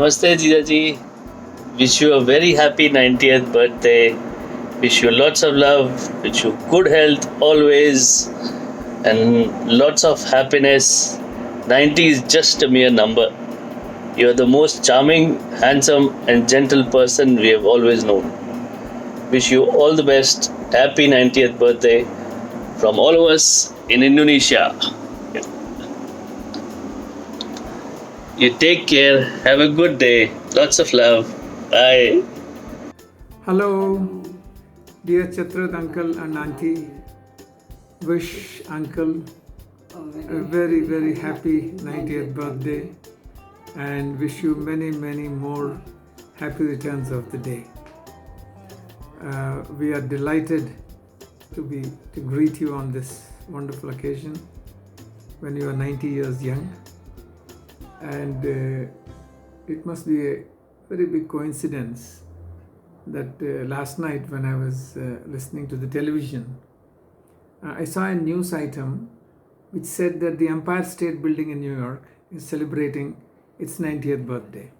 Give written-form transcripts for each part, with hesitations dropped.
Namaste, Jijaji. Wish you a very happy 90th birthday. Wish you lots of love. Wish you good health always and lots of happiness. 90 is just a mere number. You are the most charming, handsome, and gentle person we have always known. Wish you all the best. Happy 90th birthday from all of us in Indonesia. You take care. Have a good day. Lots of love. Bye. Hello, dear Chatrat uncle and auntie. Wish uncle a very, very happy 90th birthday and wish you many, many more happy returns of the day. We are delighted to greet you on this wonderful occasion when you are 90 years young, and it must be a very big coincidence that last night when I was listening to the television, I saw a news item which said that the Empire State Building in New York is celebrating its 90th birthday,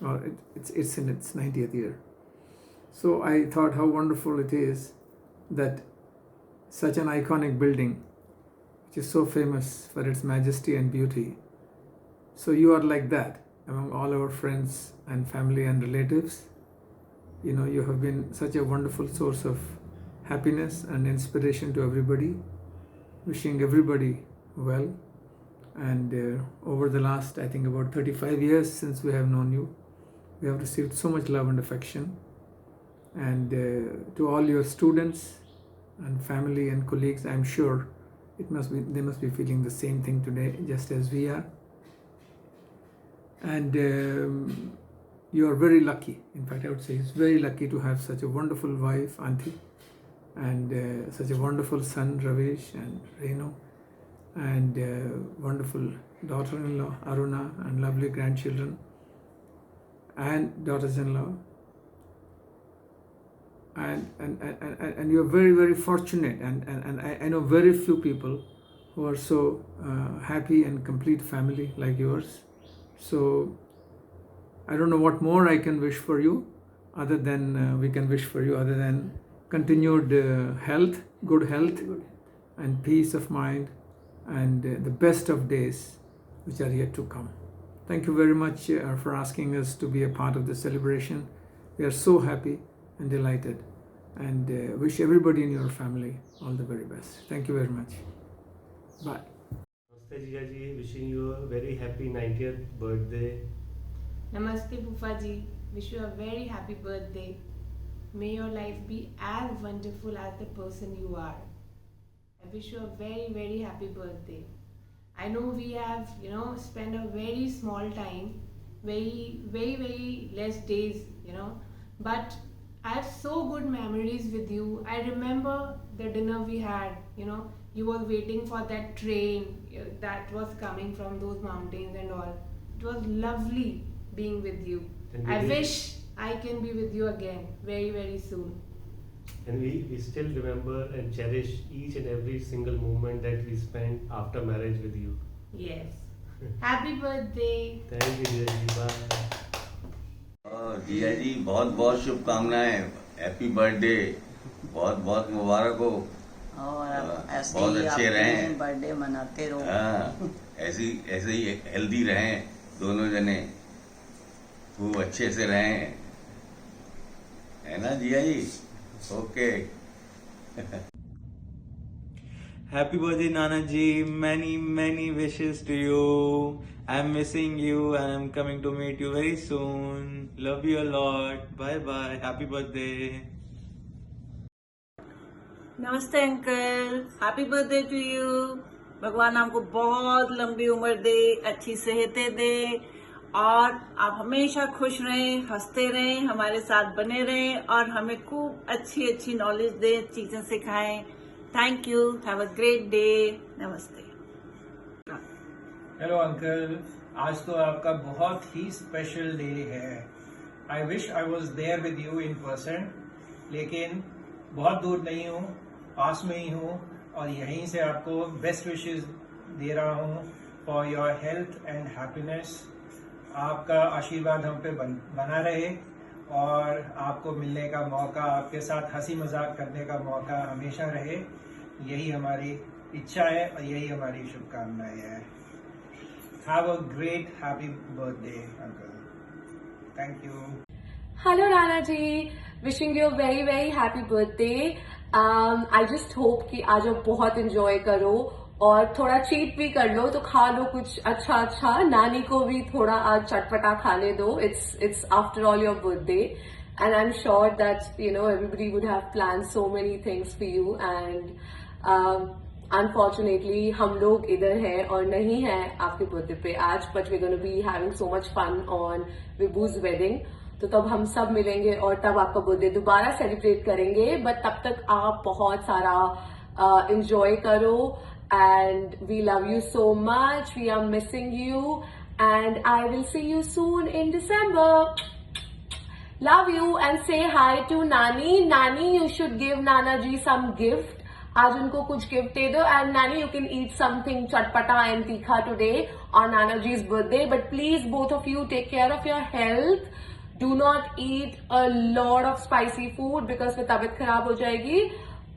or it's in its 90th year. So I thought how wonderful it is that such an iconic building, which is so famous for its majesty and beauty, so you are like that among all our friends and family and relatives. You know, you have been such a wonderful source of happiness and inspiration to everybody. Wishing everybody well. And over the last, I think, about 35 years since we have known you, we have received so much love and affection. And to all your students and family and colleagues, I'm sure they must be feeling the same thing today, just as we are. And you are very lucky. In fact, I would say he's very lucky to have such a wonderful wife, Auntie, and such a wonderful son, Ravesh and Renu, and wonderful daughter-in-law, Aruna, and lovely grandchildren and daughters-in-law. And you're very, very fortunate, and I know very few people who are so happy and complete family like yours. So I don't know what more I can wish for you other than we can wish for you other than continued health, good health, and peace of mind, and the best of days which are yet to come. Thank you very much for asking us to be a part of the celebration. We are so happy and delighted, and wish everybody in your family all the very best. Thank you very much. Bye. Namaste Jijaji, wishing you a very happy 90th birthday. Namaste Pufaji, wish you a very happy birthday. May your life be as wonderful as the person you are. I wish you a very, very happy birthday. I know we have, spent a very small time, very, very, very less days, but I have so good memories with you. I remember the dinner we had, you were waiting for that train that was coming from those mountains and all. It was lovely being with you. I wish I can be with you again very, very soon. And we still remember and cherish each and every single moment that we spent after marriage with you. Yes. Happy birthday. Thank you, Jijaji. Bye. जिया जी बहुत बहुत शुभकामनाएं, happy birthday, बहुत बहुत मुबारक हो और ऐसे बहुत ही अच्छे आप रहें, बर्थडे मनाते रहो। हाँ, ऐसे ही हेल्दी रहें दोनों जने, खूब अच्छे से रहें, है ना जिया जी? Okay. Happy birthday Nana ji, many wishes to you. I'm missing you and I'm coming to meet you very soon. Love you a lot. Bye bye. Happy birthday. नमस्ते uncle, happy birthday to you. भगवान आपको बहुत लंबी उम्र दे, अच्छी सेहतें दे, और आप हमेशा खुश रहें, हंसते रहें, हमारे साथ बने रहें, और हमें खूब अच्छी अच्छी नॉलेज दें, चीजें सिखाएं। Thank you, have a great day. नमस्ते। हेलो अंकल, आज तो आपका बहुत ही स्पेशल डे है। I wish I was there with you in person, लेकिन बहुत दूर नहीं हूँ, पास में ही हूँ, और यहीं से आपको बेस्ट विशेस दे रहा हूँ for your health and happiness. आपका आशीर्वाद हम पे बना रहे और आपको मिलने का मौका, आपके साथ हंसी मजाक करने का मौका हमेशा रहे, यही हमारी इच्छा है और यही हमारी शुभकामनाएं हैं। Have a great happy birthday uncle. Thank you. Hello Rana ji, wishing you a very very happy birthday. I just hope कि आज आप बहुत enjoy करो और थोड़ा cheat भी कर लो, तो खा लो कुछ अच्छा अच्छा, नानी को भी थोड़ा आज चटपटा खाने दो. It's after all your birthday, and I'm sure that everybody would have planned so many things for you, and unfortunately हम लोग इधर हैं और नहीं हैं आपके बर्थडे पे आज, but we're going to be having so much fun on Vibhu's wedding. तो तब हम सब मिलेंगे और तब आपका बर्थडे दोबारा सेलिब्रेट करेंगे, बट तब तक आप बहुत सारा एंजॉय करो, and we love you so much, we are missing you, and I will see you soon in December. Love you and say hi to Nani. Nani, you should give Nana ji some gift. आज उनको कुछ gift दे दो, and नानी you can eat something चटपटा and तीखा today on Nana जी's birthday, but please both of you take care of your health. Do not eat a lot of spicy food because फिर तबीयत खराब हो जाएगी.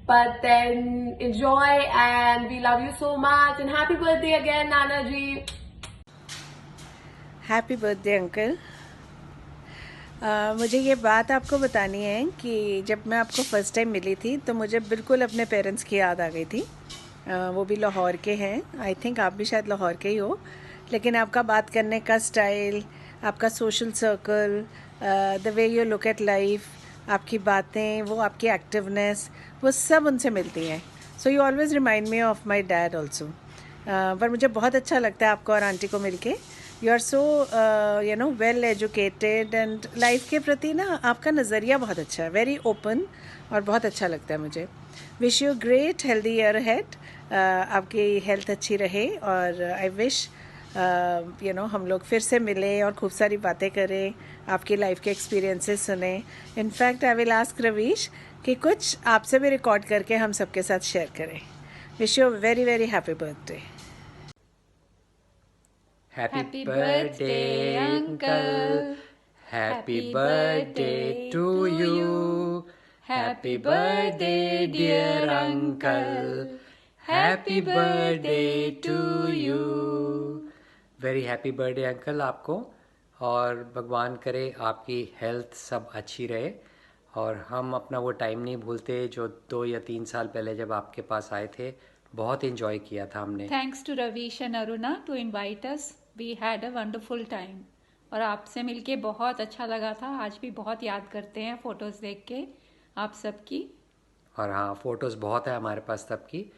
But then enjoy, and we love you so much, and happy birthday again, Nana ji. Happy birthday uncle. मुझे ये बात आपको बतानी है कि जब मैं आपको फ़र्स्ट टाइम मिली थी तो मुझे बिल्कुल अपने पेरेंट्स की याद आ गई थी. वो भी लाहौर के हैं. आई थिंक आप भी शायद लाहौर के ही हो, लेकिन आपका बात करने का स्टाइल, आपका social circle, the way you look at life, आपकी बातें, वो आपकी एक्टिवनेस, वो सब उनसे मिलती हैं. So you always remind me of my dad also. पर मुझे बहुत अच्छा लगता है आपको और आंटी को मिलके. You are so well educated, and life के प्रति ना आपका नज़रिया बहुत अच्छा है, वेरी ओपन, और बहुत अच्छा लगता है मुझे. Wish you great healthy year ahead. आपकी हेल्थ अच्छी रहे, और आई विश हम लोग फिर से मिले और खूब सारी बातें करें, आपकी लाइफ के एक्सपीरियंसेस सुने. In fact I will ask Ravish कि कुछ आपसे भी रिकॉर्ड करके हम सबके साथ शेयर करें. Wish you very very happy birthday. Happy birthday, uncle. Happy birthday to you. Happy birthday, dear uncle. Happy birthday to you. Very happy birthday uncle आपको, और भगवान करे आपकी हेल्थ सब अच्छी रहे. और हम अपना वो टाइम नहीं भूलते जो 2 या 3 साल पहले जब आपके पास आए थे. बहुत एंजॉय किया था हमने. Thanks to Ravish and Aruna to invite us. We had a wonderful time. और आपसे मिलके बहुत अच्छा लगा था. आज भी बहुत याद करते हैं फ़ोटोज़ देख के आप सबकी. और हाँ, फ़ोटोज़ बहुत है हमारे पास सबकी.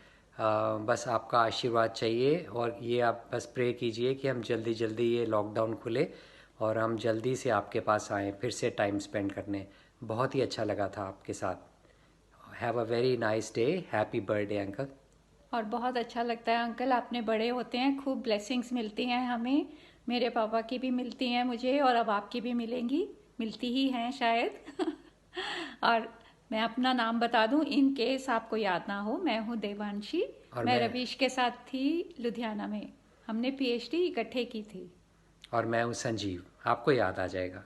बस आपका आशीर्वाद चाहिए, और ये आप बस प्रे कीजिए कि हम जल्दी जल्दी ये लॉकडाउन खुले और हम जल्दी से आपके पास आएँ फिर से टाइम स्पेंड करने. बहुत ही अच्छा लगा था आपके साथ. Have a very nice day. Happy birthday uncle. और बहुत अच्छा लगता है अंकल, आपने बड़े होते हैं, खूब ब्लेसिंग्स मिलती हैं हमें. मेरे पापा की भी मिलती हैं मुझे, और अब आपकी भी मिलेंगी, मिलती ही हैं शायद. और मैं अपना नाम बता दूं इन केस आपको याद ना हो, मैं हूं देवांशी. मैं रवीश के साथ थी लुधियाना में, हमने PhD इकट्ठे की थी. और मैं हूं संजीव, आपको याद आ जाएगा.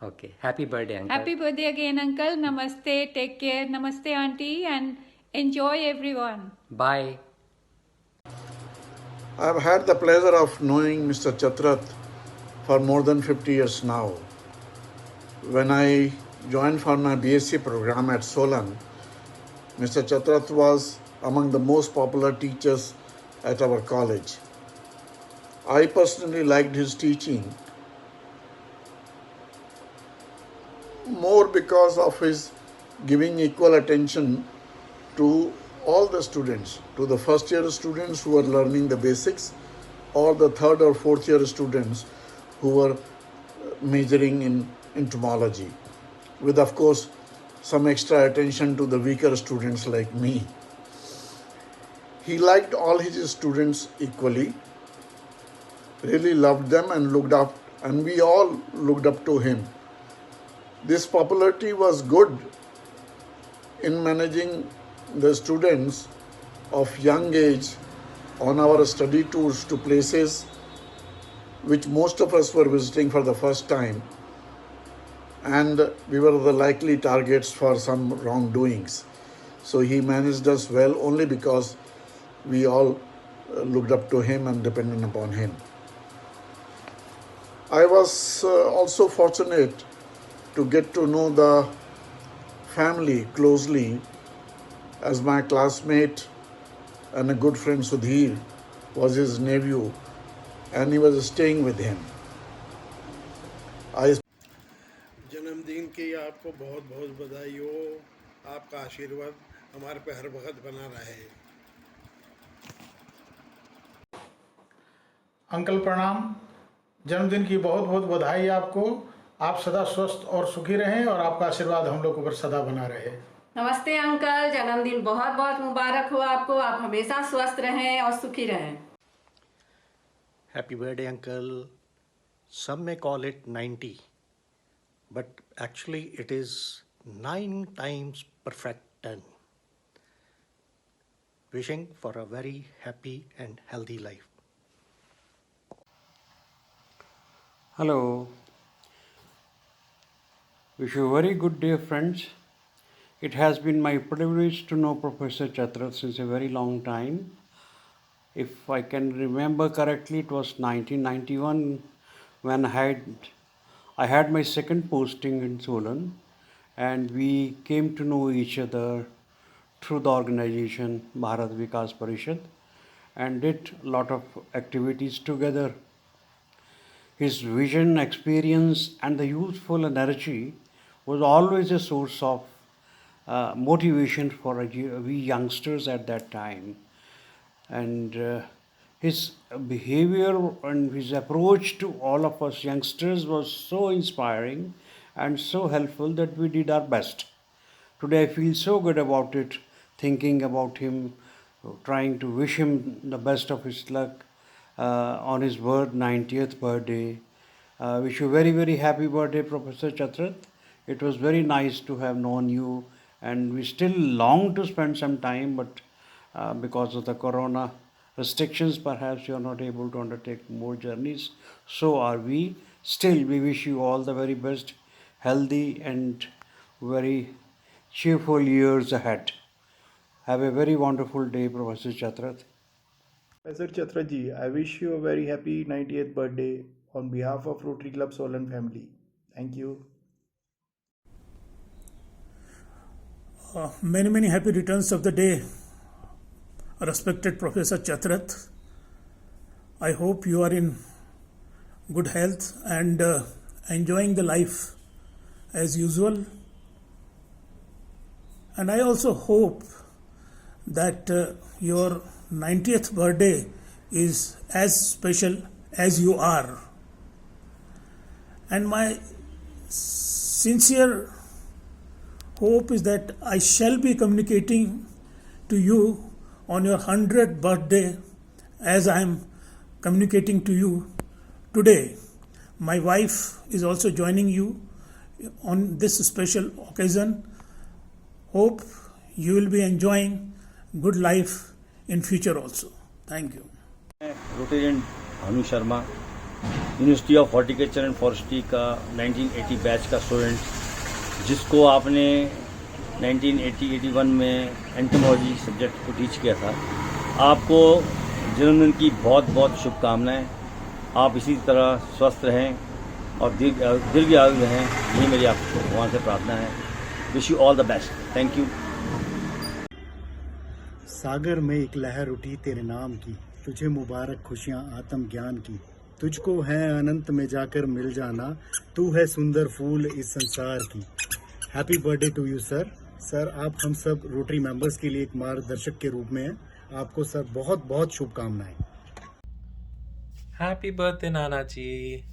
Okay, happy birthday uncle. Happy birthday again uncle. नमस्ते, टेक केयर. नमस्ते aunty, and enjoy everyone. Bye. I've had the pleasure of knowing Mr. Chatrat for more than 50 years now. When I joined for my BSc program at Solan, Mr. Chatrat was among the most popular teachers at our college. I personally liked his teaching more because of his giving equal attention to all the students, to the first year students who were learning the basics, or the 3rd or 4th year students who were majoring in entomology, with of course some extra attention to the weaker students like me. He liked all his students equally, really loved them and looked up, and we all looked up to him. This popularity was good in managing the students of young age on our study tours to places which most of us were visiting for the first time, and we were the likely targets for some wrongdoings. So he managed us well only because we all looked up to him and depended upon him. I was also fortunate to get to know the family closely, as my classmate and a good friend Sudhir was his nephew and he was staying with him. जन्मदिन की आपको बहुत बहुत बधाई हो। आपका आशीर्वाद हमारे पे हर वक्त बना रहे। अंकल प्रणाम। जन्मदिन की बहुत बहुत बधाई आपको। आप सदा स्वस्थ और सुखी रहें और आपका आशीर्वाद हम लोगों पर सदा बना रहे। नमस्ते अंकल, जन्मदिन बहुत बहुत मुबारक हो आपको। आप हमेशा स्वस्थ रहें और सुखी रहें। Happy birthday, uncle. Some may call it 90, but actually it is 9 times perfect 10. Wishing for a very happy and healthy life. Hello. Wish you a very good day, friends. It has been my privilege to know Professor Chatrat since a very long time. If I can remember correctly, it was 1991 when I had my second posting in Solan, and we came to know each other through the organization Bharat Vikas Parishad and did a lot of activities together. His vision, experience, and the youthful energy was always a source of motivation for we youngsters at that time. And his behavior and his approach to all of us youngsters was so inspiring and so helpful that we did our best. Today I feel so good about it, thinking about him, trying to wish him the best of his luck on his 90th birthday. Wish you very, very happy birthday, Professor Chatrat. It was very nice to have known you, and we still long to spend some time, but because of the corona restrictions, perhaps you are not able to undertake more journeys. So are we. Still, we wish you all the very best, healthy and very cheerful years ahead. Have a very wonderful day, Professor Chatrat. Professor Chatrat ji, I wish you a very happy 90th birthday on behalf of Rotary Club Solan family. Thank you. Many happy returns of the day, respected Professor Chatrat. I hope you are in good health and enjoying the life as usual. And I also hope that your 90th birthday is as special as you are. And my sincere hope is that I shall be communicating to you on your 100th birthday as I am communicating to you today. My wife is also joining you on this special occasion. Hope you will be enjoying good life in future also. Thank you. Rotarian Bhanu Sharma, university of horticulture and forestry का 1980 batch का student, जिसको आपने 1980-81 में entomology subject को teach किया था। आपको जन्मदिन की बहुत बहुत शुभकामनाएं। आप इसी तरह स्वस्थ रहें और दीर्घ आयु रहें, यही मेरी आपको भगवान से प्रार्थना है। Wish you all the best. Thank you. सागर में एक लहर उठी तेरे नाम की, तुझे मुबारक खुशियाँ आत्म ज्ञान की। तुझको है अनंत में जाकर मिल जाना, तू है सुंदर फूल इस संसार की। Happy birthday to you sir. Sir, आप हम सब रोटरी मेंबर्स के लिए एक मार्गदर्शक के रूप में हैं। आपको सर बहुत बहुत शुभकामनाएं। Happy birthday, Nana ji.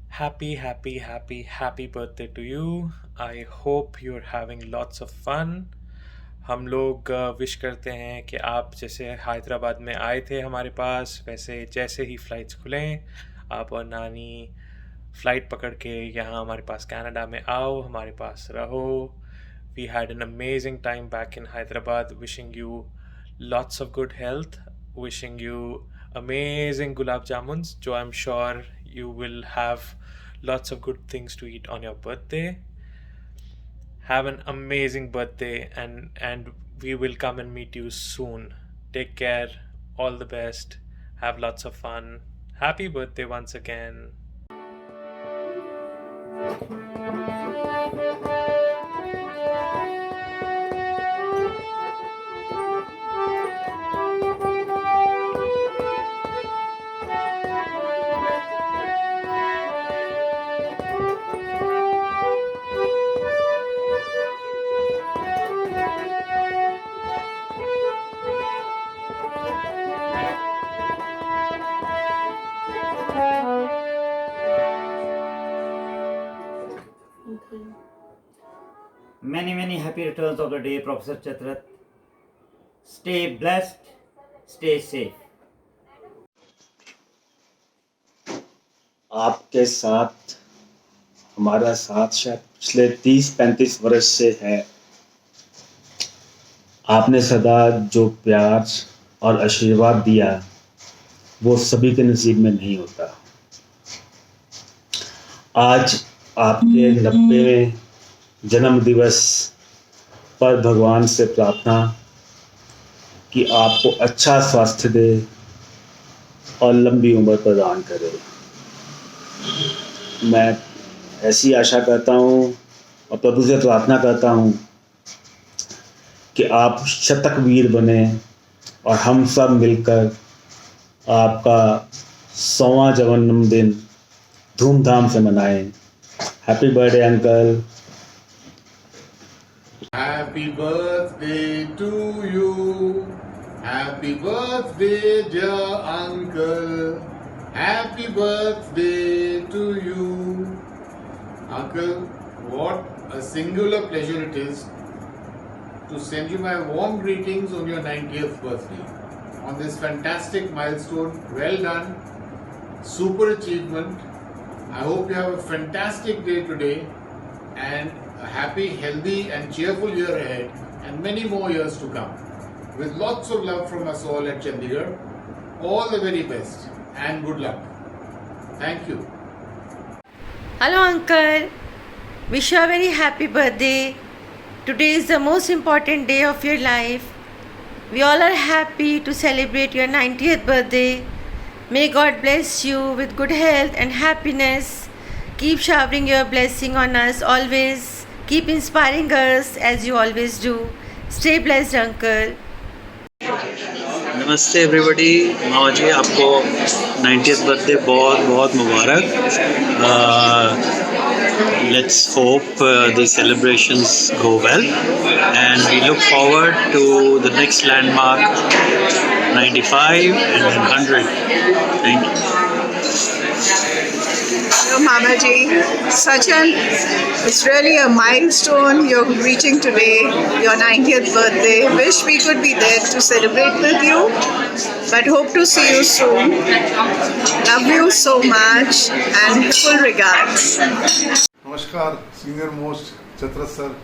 Happy birthday to you. I hope you're having lots of fun. हम लोग विश करते हैं कि आप जैसे हैदराबाद में आए थे हमारे पास, वैसे जैसे ही फ़्लाइट्स खुलें आप और नानी फ़्लाइट पकड़ के यहाँ हमारे पास कनाडा में आओ, हमारे पास रहो। We had an amazing time back in Hyderabad. Wishing you lots of good health, wishing you amazing gulab jamuns, jo I'm sure you will have lots of good things to eat on your birthday. Have an amazing birthday, and we will come and meet you soon. Take care. All the best. Have lots of fun. Happy birthday once again. Many happy returns of the day, Professor Chatrat. Stay blessed, stay safe. आपके साथ हमारा साथ शायद पिछले 30-35 वर्ष से है। आपने सदा जो प्यार और आशीर्वाद दिया वो सभी के नसीब में नहीं होता। आज आपके 90वें जन्म दिवस पर भगवान से प्रार्थना कि आपको अच्छा स्वास्थ्य दे और लंबी उम्र प्रदान करे। मैं ऐसी आशा करता हूँ और प्रभु से प्रार्थना करता हूँ कि आप शतक वीर बने और हम सब मिलकर आपका 100वां जन्मदिन धूमधाम से मनाएं। Happy birthday uncle. Happy birthday to you. Happy birthday, dear uncle. Happy birthday to you. Uncle, what a singular pleasure it is to send you my warm greetings on your 90th birthday. On this fantastic milestone, well done, super achievement. I hope you have a fantastic day today and a happy, healthy and cheerful year ahead and many more years to come. With lots of love from us all at Chandigarh, all the very best and good luck. Thank you. Hello uncle, wish you a very happy birthday. Today is the most important day of your life. We all are happy to celebrate your 90th birthday. May God bless you with good health and happiness. Keep showering your blessing on us always. Keep inspiring us as you always do. Stay blessed, uncle. नमस्ते everybody. मामा जी आपको 90th birthday बहुत बहुत मुबारक। Let's hope the celebrations go well and we look forward to the next landmark 95 and then 100. Thank you. Hello Mama Ji, it's really a milestone you're reaching today, your 90th birthday. Wish we could be there to celebrate with you, but hope to see you soon. Love you so much and full regards. नमस्कार senior most Chatrath sir,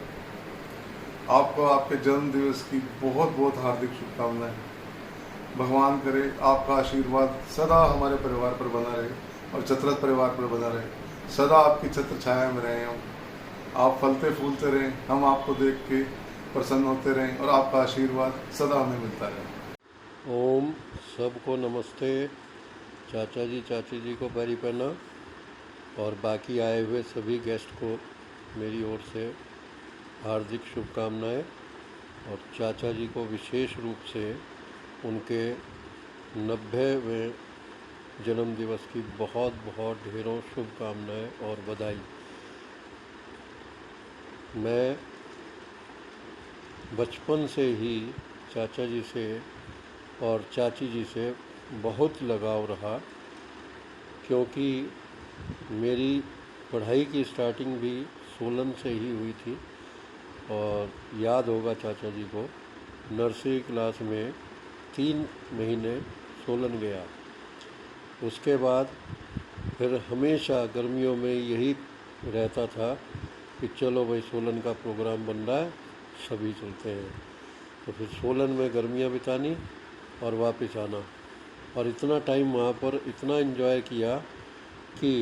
आपको आपके जन्म दिवस की बहुत बहुत हार्दिक शुभकामनाएं। भगवान करे आपका आशीर्वाद सदा हमारे परिवार पर बना रहे और चतरथ परिवार पर बना रहे, सदा आपकी छत्र छाया में रहे हम। आप फलते फूलते रहें, हम आपको देख के प्रसन्न होते रहें और आपका आशीर्वाद सदा हमें मिलता रहे। ओम सबको नमस्ते। चाचा जी चाची जी को पैरी पहना और बाकी आए हुए सभी गेस्ट को मेरी ओर से हार्दिक शुभकामनाएं और चाचा जी को विशेष रूप से उनके 90वें जन्म दिवस की बहुत बहुत ढेरों शुभकामनाएं और बधाई। मैं बचपन से ही चाचा जी से और चाची जी से बहुत लगाव रहा, क्योंकि मेरी पढ़ाई की स्टार्टिंग भी सोलन से ही हुई थी। और याद होगा चाचा जी को, नर्सरी क्लास में 3 महीने सोलन गया। उसके बाद फिर हमेशा गर्मियों में यही रहता था कि चलो भाई सोलन का प्रोग्राम बन रहा है, सभी चलते हैं। तो फिर सोलन में गर्मियाँ बितानी और वापस आना। और इतना टाइम वहाँ पर इतना एंजॉय किया कि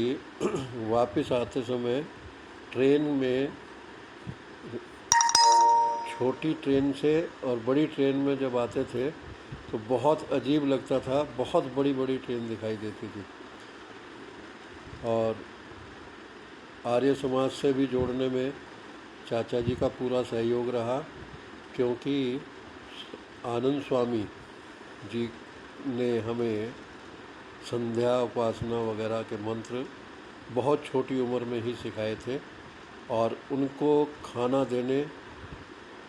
वापस आते समय ट्रेन में, छोटी ट्रेन से और बड़ी ट्रेन में जब आते थे तो बहुत अजीब लगता था, बहुत बड़ी बड़ी ट्रेन दिखाई देती थी। और आर्य समाज से भी जोड़ने में चाचा जी का पूरा सहयोग रहा, क्योंकि आनंद स्वामी जी ने हमें संध्या उपासना वगैरह के मंत्र बहुत छोटी उम्र में ही सिखाए थे। और उनको खाना देने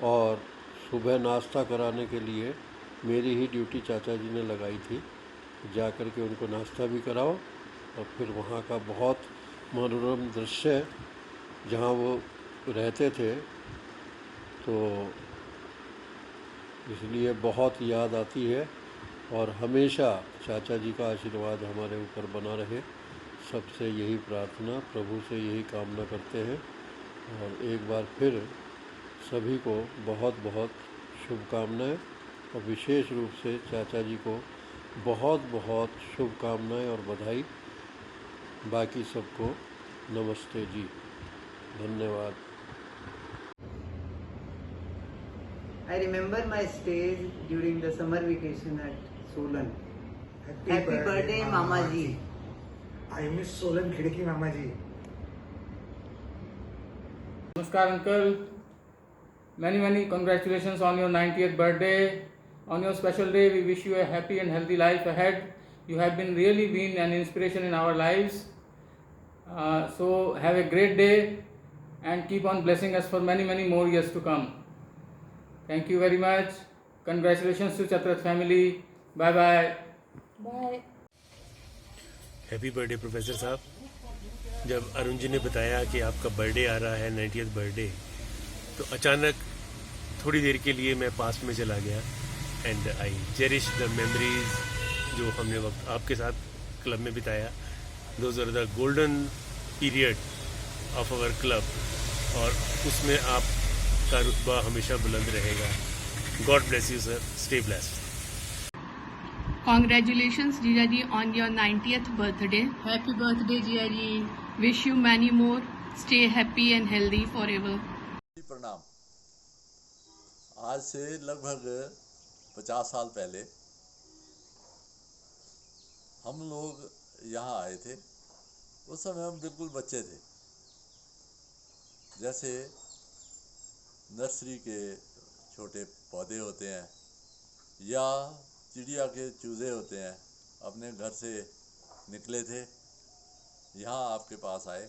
और सुबह नाश्ता कराने के लिए मेरी ही ड्यूटी चाचा जी ने लगाई थी। जा कर के उनको नाश्ता भी कराओ और फिर वहाँ का बहुत मनोरम दृश्य जहाँ वो रहते थे, तो इसलिए बहुत याद आती है। और हमेशा चाचा जी का आशीर्वाद हमारे ऊपर बना रहे, सबसे यही प्रार्थना, प्रभु से यही कामना करते हैं। और एक बार फिर सभी को बहुत बहुत शुभकामनाएं, और विशेष रूप से चाचा जी को बहुत बहुत शुभकामनाएं और बधाई। बाकी सबको नमस्ते जी, धन्यवाद। I remember my stays during the summer vacation at Solan. Happy birthday, Mama ji. I miss Solan Khidki Mama ji. Namaskar uncle. Many congratulations on your 90th birthday. On your special day, we wish you a happy and healthy life ahead. You have really been an inspiration in our lives. So have a great day and keep on blessing us for many more years to come. Thank you very much. Congratulations to Chatrat family. Bye bye. Bye. Happy birthday professor साहब। जब अरुण जी ने बताया कि आपका birthday आ रहा है, 90th birthday, तो अचानक थोड़ी देर के लिए मैं पास्ट में चला गया। And I cherish the memories जो हमने वक्त आपके साथ क्लब में बिताया। Those are the golden period of our club, और उसमें आपका रुतबा हमेशा बुलंद रहेगा। God bless you sir, stay blessed. Congratulations Jija ji on your 90th birthday. Happy birthday Jija ji. Wish you many more. Stay happy and healthy forever. प्रणाम। आज से लगभग 50 साल पहले हम लोग यहाँ आए थे। उस समय हम बिल्कुल बच्चे थे। जैसे नर्सरी के छोटे पौधे होते हैं या चिड़िया के चूजे होते हैं, अपने घर से निकले थे, यहाँ आपके पास आए।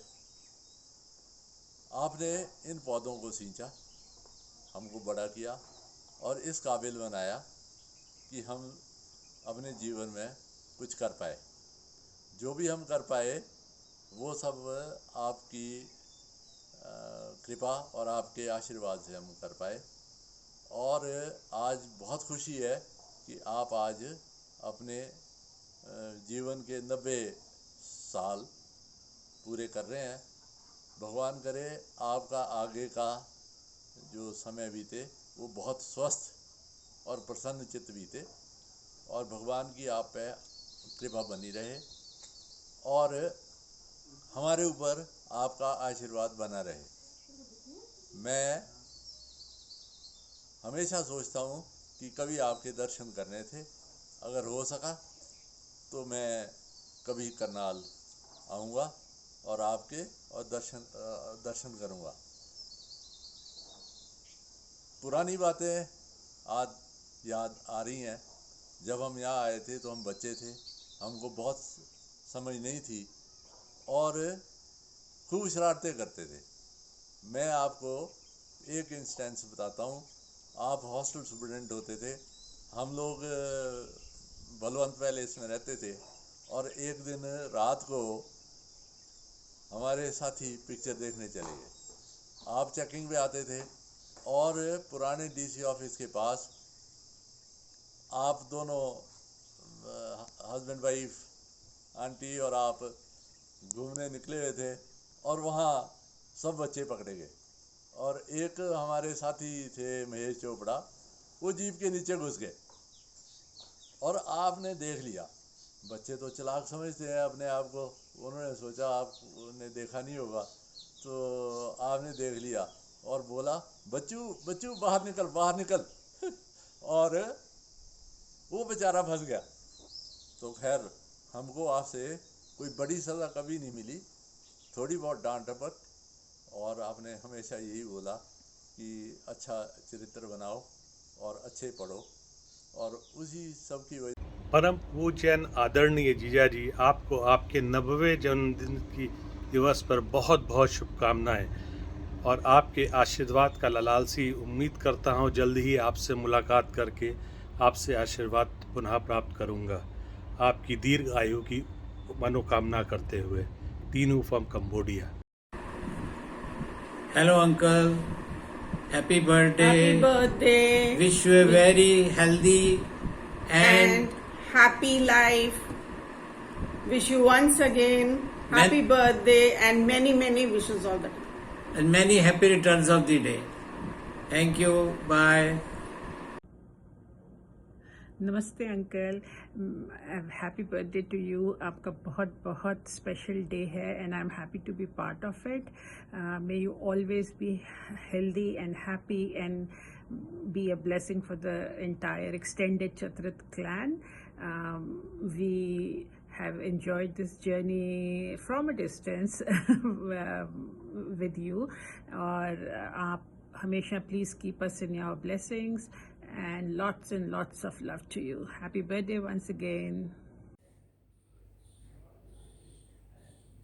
आपने इन पौधों को सींचा, हमको बड़ा किया और इस काबिल बनाया कि हम अपने जीवन में कुछ कर पाए। जो भी हम कर पाए वो सब आपकी कृपा और आपके आशीर्वाद से हम कर पाए। और आज बहुत खुशी है कि आप आज अपने जीवन के 90 साल पूरे कर रहे हैं। भगवान करे आपका आगे का जो समय बीते वो बहुत स्वस्थ और प्रसन्न चित्त बीते, और भगवान की आप पे कृपा बनी रहे और हमारे ऊपर आपका आशीर्वाद बना रहे। मैं हमेशा सोचता हूँ कि कभी आपके दर्शन करने थे, अगर हो सका तो मैं कभी करनाल आऊँगा और आपके और दर्शन करूँगा। पुरानी बातें आज याद आ रही हैं। जब हम यहाँ आए थे तो हम बच्चे थे, हमको बहुत समझ नहीं थी और खूब शरारतें करते थे। मैं आपको एक इंस्टेंस बताता हूँ। आप हॉस्टल स्टूडेंट होते थे, हम लोग बलवंत पैलेस में रहते थे, और एक दिन रात को हमारे साथी पिक्चर देखने चले गए। आप चेकिंग पे आते थे और पुराने डीसी ऑफिस के पास आप दोनों हस्बैंड वाइफ, आंटी और आप घूमने निकले हुए थे और वहाँ सब बच्चे पकड़े गए। और एक हमारे साथी थे महेश चोपड़ा, वो जीप के नीचे घुस गए और आपने देख लिया बच्चे तो चालाक समझते हैं अपने आप को, उन्होंने सोचा आपने देखा नहीं होगा तो आपने देख लिया और बोला बच्चू बच्चू बाहर निकल बाहर निकल और वो बेचारा फंस गया। तो खैर हमको आपसे कोई बड़ी सज़ा कभी नहीं मिली, थोड़ी बहुत डांट डपट, और आपने हमेशा यही बोला कि अच्छा चरित्र बनाओ और अच्छे पढ़ो, और उसी सब की वजह। परम पूज्य आदरणीय जीजा जी, आपको आपके 90वें जन्मदिन की दिवस पर बहुत बहुत शुभकामनाएं और आपके आशीर्वाद का लालसी उम्मीद करता हूं जल्द ही आपसे मुलाकात करके आपसे आशीर्वाद पुनः प्राप्त करूंगा। आपकी दीर्घ आयु की मनोकामना करते हुए तीनू from Cambodia. Hello uncle, happy birthday. Happy birthday. Wish you a very healthy and happy life. Wish you once again happy birthday and many wishes all the time. and many happy returns of the day. Thank you. Bye. नमस्ते uncle, happy birthday to you. आपका बहुत बहुत special day है and I am happy to be part of it. May you always be healthy and happy and be a blessing for the entire extended Chatrat clan. We have enjoyed this journey from a distance with you, और आप हमेशा please keep us in your blessings and lots of love to you. Happy birthday once again.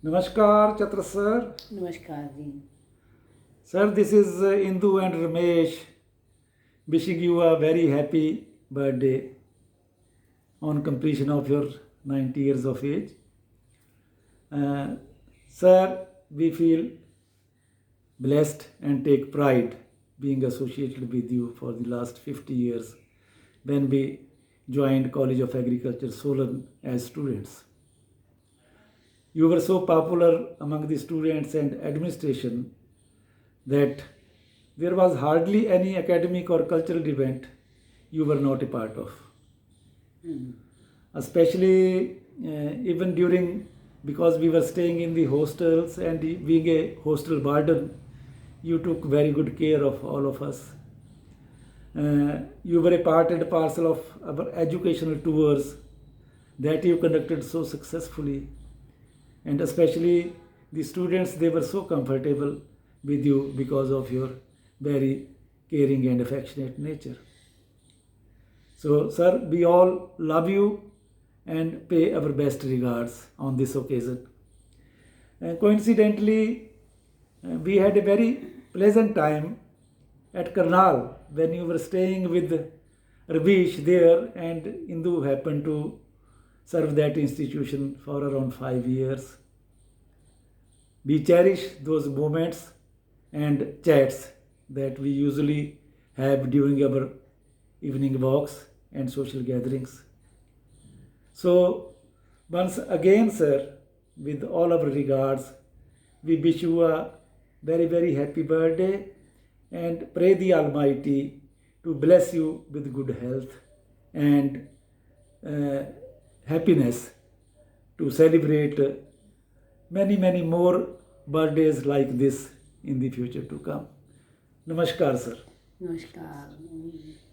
Namaskar Chatra sir. नमस्कार जी। Sir, this is Indu and Ramesh wishing you a very happy birthday on completion of your 90 years of age. Sir, we feel blessed and take pride being associated with you for the last 50 years when we joined College of Agriculture, Solan as students. You were so popular among the students and administration that there was hardly any academic or cultural event you were not a part of. Especially even during, because we were staying in the hostels and being a hostel warden, you took very good care of all of us. You were a part and parcel of our educational tours that you conducted so successfully, and especially the students, they were so comfortable with you because of your very caring and affectionate nature. So sir, we all love you and pay our best regards on this occasion. Coincidentally, we had a very pleasant time at Karnal when you were staying with Ravish there, and Indu happened to serve that institution for around 5 years. We cherish those moments and chats that we usually have during our evening walks and social gatherings. So once again, sir, with all our regards, we wish you a very happy birthday and pray the Almighty to bless you with good health and happiness to celebrate many more birthdays like this in the future to come. Namaskar, sir. नमस्कार।